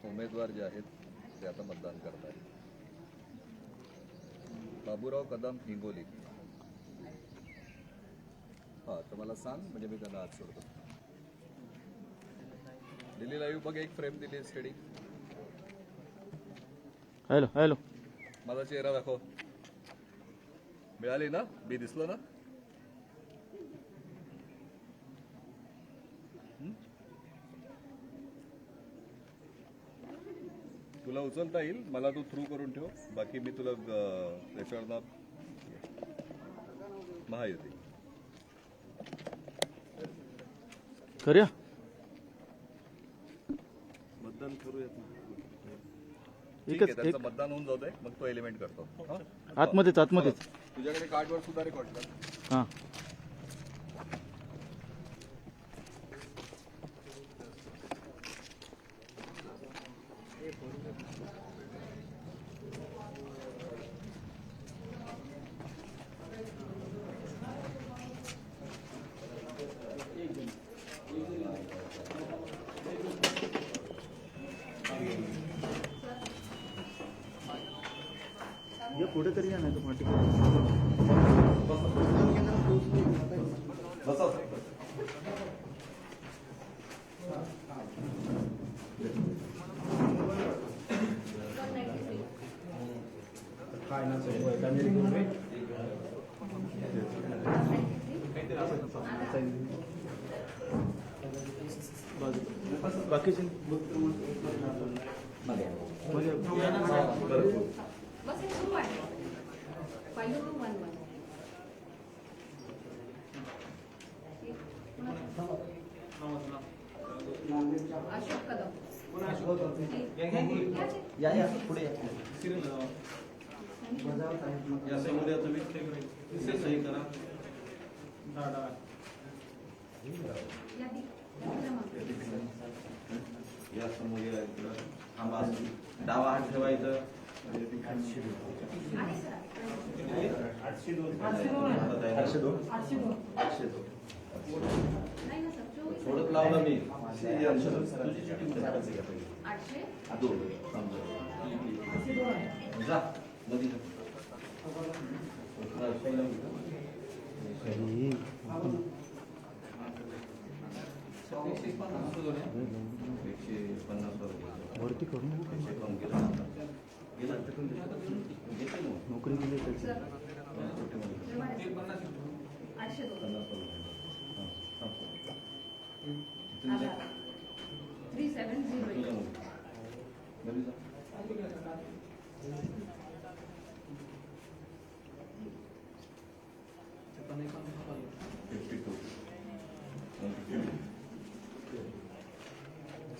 उमेदवार जे आहेत ते आता मतदान करत आहेत. बाबूराव कदम हिंगोली. हां, तर मला सांग म्हणजे मी त्यांना आज सोडतो. दिल्ली लाईव्ह बघ, एक फ्रेम दिली स्टेडी. हॅलो हॅलो, माझा चेहरा दाखव. मिळाली ना? मी दिसलो ना? तुला उचलता येईल, मला तू थ्रू करून ठेव. बाकी मी तुला त्याच्यावर महायुती करूया मतदान करूयात. ठीक आहे, त्याचं मतदान होऊन जाऊ दे, मग तो एलिमेंट करतो. आतमध्येच तुझ्याकडे कार्डवर सुद्धा रेकॉर्ड कर. हां, ये पुढे तरी या नाही तर पाठी बाकीचे अशोक कदम या पुढे या समोर तुम्ही सही करा. या समोर थांबा, डावा हात ठेवायचं. 802 थोडं लावलं मी. तुझी चिठ्ठी जा मध्ये. वरती करून नोकरी दिली त्याची 52.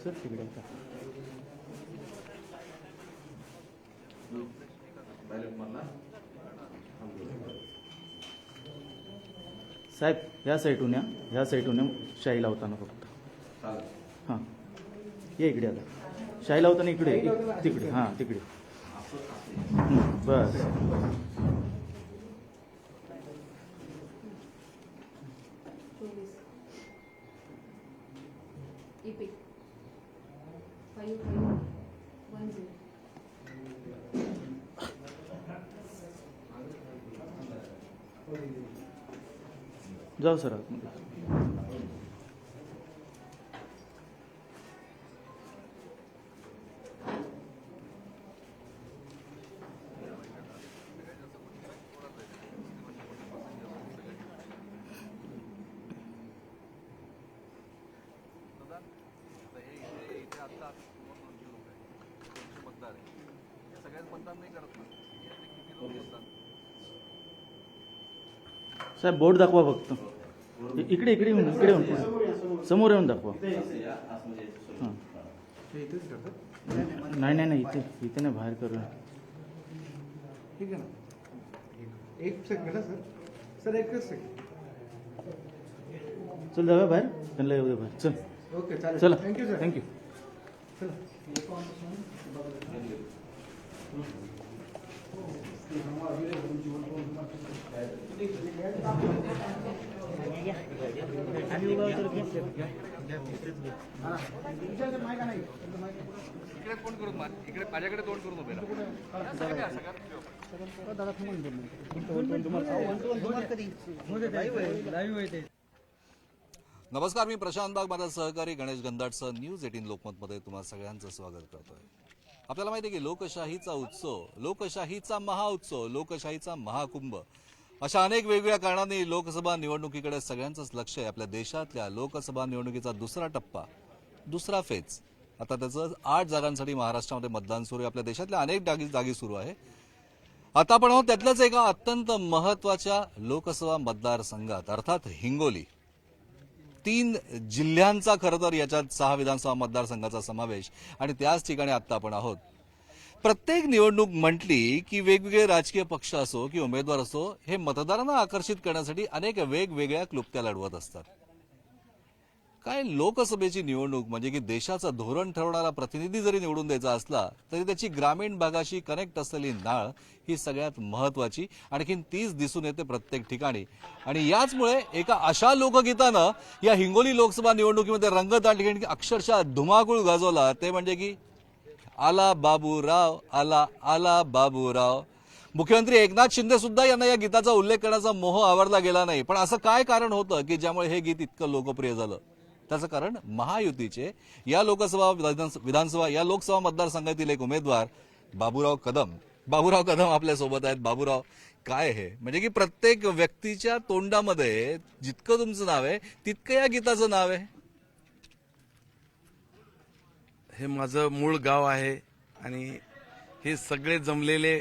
सर तिकडे का साहेब, ह्या साईडून या, ह्या साईडून शाही लावताना फक्त. हां, ये इकडे आता. शाही लावताना इकडे तिकडे. हां, तिकडे बस. जाऊ सर आतमध्ये. साहेब बोर्ड दाखवा फक्त. इकडे इकडे येऊन समोर येऊन दाखवा. हां, नाही इथे इथे नाही, बाहेर करूया. ठीक आहे ना. एक सेकंड सर, एकच सेकंड. चल जाऊया बाहेर, त्यांना येऊ दे बाहेर. चल. ओके चालेल. चला थँक्यू सर. थँक्यू. चला. इकडे तोंड करून इकडे माझ्याकडे तोंड करून उभे राहा. नमस्कार, मी प्रशांत बाग, माझा सहकारी गणेश गंधाटसह न्यूज 18 लोकमतमध्ये तुम्हा सगळ्यांचं स्वागत करतोय. आपल्याला माहिती आहे की लोकशाहीचा उत्सव, लोकशाहीचा महाउत्सव, लोकशाहीचा महाकुंभ अशा अनेक वेगवेगळ्या कारणांनी लोकसभा निवडणुकीकडे सगळ्यांचंच लक्ष आहे. आपल्या देशातल्या लोकसभा निवडणुकीचा दुसरा टप्पा, दुसरा फेज, आता त्याचं 8 जागांसाठी महाराष्ट्रामध्ये मतदान सुरू आहे. आपल्या देशातल्या अनेक जागी सुरू आहे. आता आपण आहोत त्यातल्याच एका अत्यंत महत्वाच्या लोकसभा मतदारसंघात, अर्थात हिंगोली. 3 जिल्ह्यांचा खरं तर याच्यात 6 विधानसभा मतदारसंघाचा समावेश आणि त्याच ठिकाणी आता आपण आहोत. प्रत्येक निवडणूक म्हटली की वेगवेगळे राजकीय पक्ष असो की उमेदवार असो, हे मतदारांना आकर्षित करण्यासाठी अनेक वेगवेगळ्या क्लुप्त्या लढवत असतात. काय लोकसभेची निवडणूक म्हणजे की देशाचं धोरण ठरवणारा प्रतिनिधी जरी निवडून द्यायचा असला तरी त्याची ग्रामीण भागाशी कनेक्ट असलेली नाळ ही सगळ्यात महत्वाची, आणखीन तीच दिसून येते प्रत्येक ठिकाणी. आणि याचमुळे एका अशा लोकगीतानं या हिंगोली लोकसभा निवडणुकीमध्ये रंगत आणली, अक्षरशः धुमाकूळ गाजवला. ते म्हणजे की आला बाबूराव, आला आला बाबूराव. मुख्यमंत्री एकनाथ शिंदे सुद्धा यांना या गीताचा उल्लेख करण्याचा मोह आवरला गेला नाही. पण असं काय कारण होतं की ज्यामुळे हे गीत इतकं लोकप्रिय झालं? त्याचं कारण महायुतीचे या विधानसभा या लोकसभा मतदारसंघातील एक उमेदवार बाबूराव कदम. बाबूराव कदम आपल्यासोबत आहेत. बाबूराव, काय आहे म्हणजे की प्रत्येक व्यक्तीच्या तोंडामध्ये जितकं तुमचं नाव आहे तितकं या गीताचं नाव आहे. हे माझं मूळ गाव आहे आणि हे सगळे जमलेले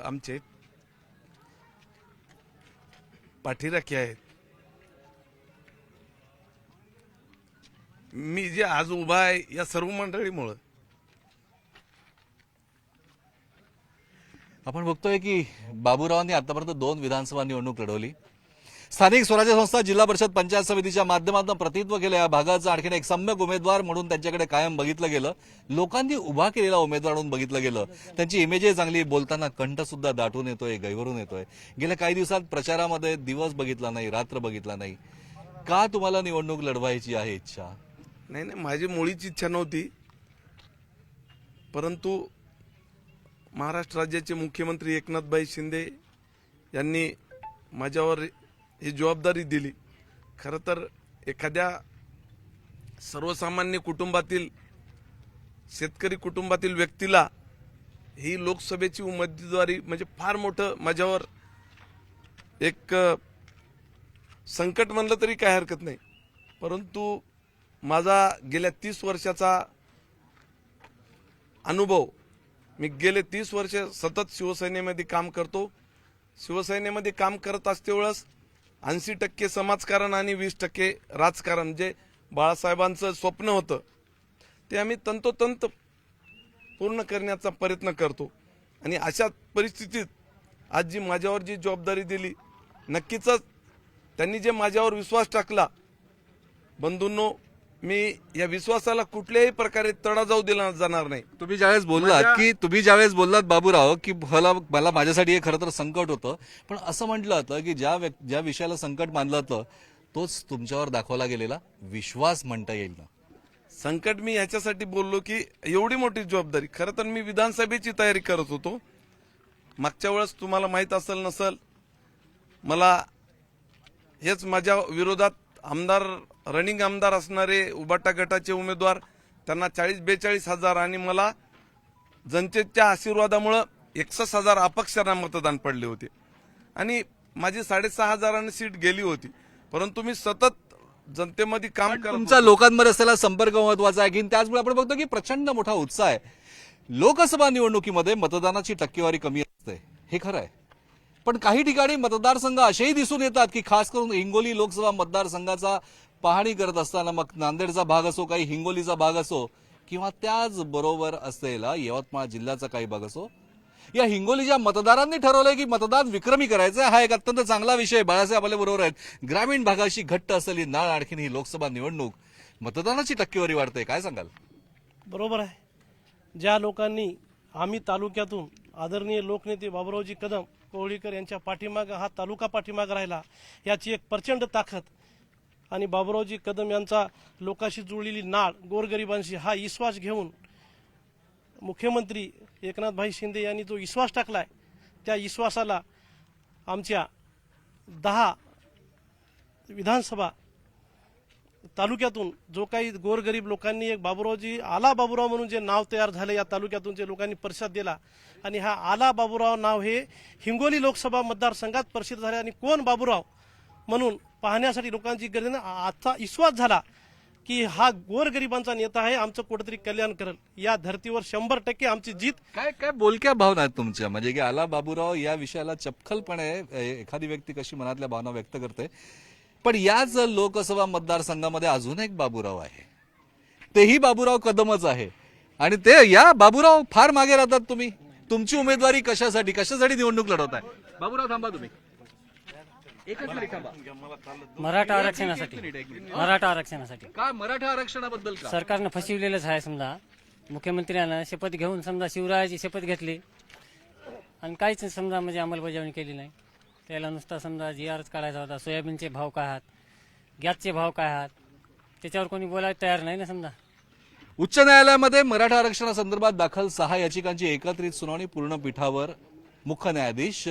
आमचे पाठीराखे आहेत. मी जे आज उभा आहे या सर्व मंडळीमुळं. आपण बघतोय की बाबूरावांनी आतापर्यंत 2 विधानसभा निवडणूक लढवली. स्थानिक स्वराज्य संस्था, जिल्हा परिषद, पंचायत समितीच्या माध्यमातून प्रतिनिधित्व केलं. या भागाचं आणखीन एक सम्यक उमेदवार म्हणून त्यांच्याकडे कायम बघितलं गेलं. लोकांनी उभा केलेला उमेदवार म्हणून बघितलं गेलं. त्यांची इमेज चांगली, बोलताना कंठ सुद्धा दाटून येतोय, गैवरून येतोय. गेल्या काही दिवसात प्रचारामध्ये दिवस बघितला नाही, रात्र बघितला नाही. का तुम्हाला निवडणूक लढवायची आहे इच्छा? नाही, माझी मुळीच इच्छा नव्हती, परंतु महाराष्ट्र राज्याचे मुख्यमंत्री एकनाथभाई शिंदे यांनी माझ्यावर ही जबाबदारी दिली. खरं तर एखाद्या सर्वसामान्य कुटुंबातील, शेतकरी कुटुंबातील व्यक्तीला ही लोकसभेची उमेदवारी म्हणजे फार मोठं माझ्यावर एक संकट म्हणलं तरी काय हरकत नाही. परंतु माझा गेल्या 30 वर्षाचा अनुभव, मी गेले 30 वर्ष सतत शिवसेनेमध्ये काम करतो. शिवसेनेमध्ये काम करत असतेवेळेस 80% समाजकारण आणि 20% राजकारण, जे बाळासाहेबांचं स्वप्न होतं ते आम्ही तंतोतंत पूर्ण करण्याचा प्रयत्न करतो. आणि अशा परिस्थितीत आज जी माझ्यावर जी जबाबदारी दिली, नक्कीच त्यांनी जे माझ्यावर विश्वास टाकला, बंधूंनो, मी या विश्वासाला कुठल्याही प्रकारे तडा जाऊ दिला जाणार नाही. तुम्ही ज्यावेळेस बोललात बाबूराव की मला माझ्यासाठी हे खरं तर संकट होतं, पण असं म्हटलं होतं की ज्या विषयाला संकट मानलं होतं तोच तुमच्यावर दाखवला गेलेला विश्वास म्हणता येईल ना. संकट मी ह्याच्यासाठी बोललो की एवढी मोठी जबाबदारी, खरं तर मी विधानसभेची तयारी करत होतो. मागच्या वेळेस तुम्हाला माहित असेल नसेल, मला हेच माझ्या विरोधात रनिंग आमदार असणारे उबाटा गटाचे उमेदवार, त्यांना 40-42 हजार आणि मला जनतेच्या आशीर्वादामुळे 61,000 अपक्षांना मतदान पडले होते आणि माझी 6,500 सीट गेली होती. परंतु मी सतत जनतेमध्ये काम करत, तुमचा लोकांमध्ये असलेला संपर्क महत्वाचा आहे की त्याचमुळे आपण बघतो की प्रचंड मोठा उत्साह आहे. लोकसभा निवडणुकीमध्ये मतदानाची टक्केवारी कमी असते, हे खरं आहे. पण काही ठिकाणी मतदारसंघ असेही दिसून येतात की खास करून हिंगोली लोकसभा मतदारसंघाचा पाहणी करत असताना, मग नांदेडचा भाग असो, काही हिंगोलीचा भाग असो किंवा त्याचबरोबर असलेला यवतमाळ जिल्ह्याचा काही भाग असो, या हिंगोलीच्या मतदारांनी ठरवलंय की मतदान विक्रमी करायचं. हा एक अत्यंत चांगला विषय. बाळासाहेब आपल्या बरोबर आहेत. ग्रामीण भागाशी घट्ट असलेली नाळ, आणखीन ही लोकसभा निवडणूक मतदानाची टक्केवारी वाढते, काय सांगाल? बरोबर आहे. ज्या लोकांनी आम्ही तालुक्यातून आदरणीय लोकनेते बाबुरावजी कदम कोहळीकर यांच्या पाठीमागं हा तालुका पाठीमागं राहिला, याची एक प्रचंड ताकद आणि बाबुरावजी कदम यांचा लोकांशी जुळलेली नाळ, गोरगरिबांशी हा विश्वास घेऊन मुख्यमंत्री एकनाथभाई शिंदे यांनी जो विश्वास टाकलाय, त्या विश्वासाला आमच्या 10 विधानसभा तालुक्यातून जो काही गोरगरीब लोकांनी एक बाबुरावजी आला बाबुराव म्हणून जे नाव तयार झालं, या तालुक्यातून जे लोकांनी प्रतिसाद दिला आणि हा आला बाबुराव नाव हे हिंगोली लोकसभा मतदारसंघात प्रसिद्ध झाले आणि कोण बाबुराव म्हणून पाहण्यासाठी लोकांची गर्दी. आजचा विश्वास झाला की हा गोरगरिबांचा नेता आहे, आमचं कुठेतरी कल्याण करेल. या धर्तीवर 100% आमची जीत. काय काय बोलक्या भावना आहेत तुमच्या, म्हणजे की आला बाबूराव या विषयाला चपखलपणे एखादी व्यक्ती कशी मनातल्या भावना व्यक्त करते, पण याच लोकसभा मतदारसंघामध्ये अजून एक बाबूराव आहे, तेही बाबूराव कदमच आहे आणि ते या बाबूराव फार मागे राहतात. तुम्ही तुमची उमेदवारी कशासाठी निवडणूक लढवताय? बाबूराव थांबा, तुम्ही एकच मिनिट थांबा. मराठा आरक्षणासाठी. मराठा आरक्षणासाठी का मराठा आरक्षणाबद्दल का? सरकारनं फसविलेलंच आहे. समजा मुख्यमंत्र्यानं शपथ घेऊन समजा शिवरायाची शपथ घेतली आणि काहीच समजा म्हणजे अंमलबजावणी केली नाही. त्याला नुसता समजा GRच काढायचा होता. सोयाबीनचे भाव काय आहात, गॅसचे भाव काय आहात, त्याच्यावर कोणी बोलायला तयार नाही ना. समजा उच्च न्यायालयामध्ये मराठा आरक्षणासंदर्भात दाखल 6 याचिकांची एकत्रित सुनावणी पूर्ण पीठावर मुख्य न्यायाधीश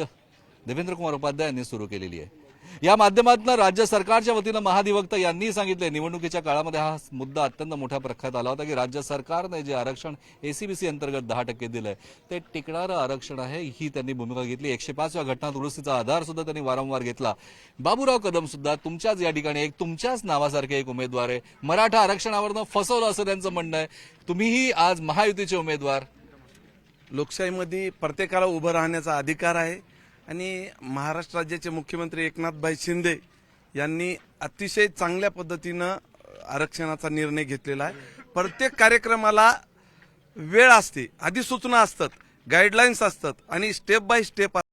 देवेंद्र कुमार उपाध्याय यांनी सुरू केलेली आहे. या माध्यमातून राज्य सरकारच्या वतीनं महाधिवक्ता यांनी सांगितले, निवडणुकीच्या काळामध्ये हा मुद्दा अत्यंत मोठ्या प्रख्यात आला होता की राज्य सरकारने जे आरक्षण ACBC अंतर्गत 10% दिलंय ते टिकणारं आरक्षण आहे, ही त्यांनी भूमिका घेतली. 105व्या घटना दुरुस्तीचा आधार सुद्धा त्यांनी वारंवार घेतला. बाबूराव कदम सुद्धा तुमच्याच या ठिकाणी तुमच्याच नावासारखे एक उमेदवार आहे. मराठा आरक्षणावरनं फसवलं असं त्यांचं म्हणणं आहे. तुम्हीही आज महायुतीचे उमेदवार. लोकशाहीमध्ये प्रत्येकाला उभं राहण्याचा अधिकार आहे आणि महाराष्ट्र राज्याचे मुख्यमंत्री एकनाथभाई शिंदे यांनी अतिशय चांगल्या पद्धतीनं आरक्षणाचा निर्णय घेतलेला आहे. प्रत्येक कार्यक्रमाला वेळ असते, अधिसूचना असतात, गाईडलाईन्स असतात आणि स्टेप बाय स्टेप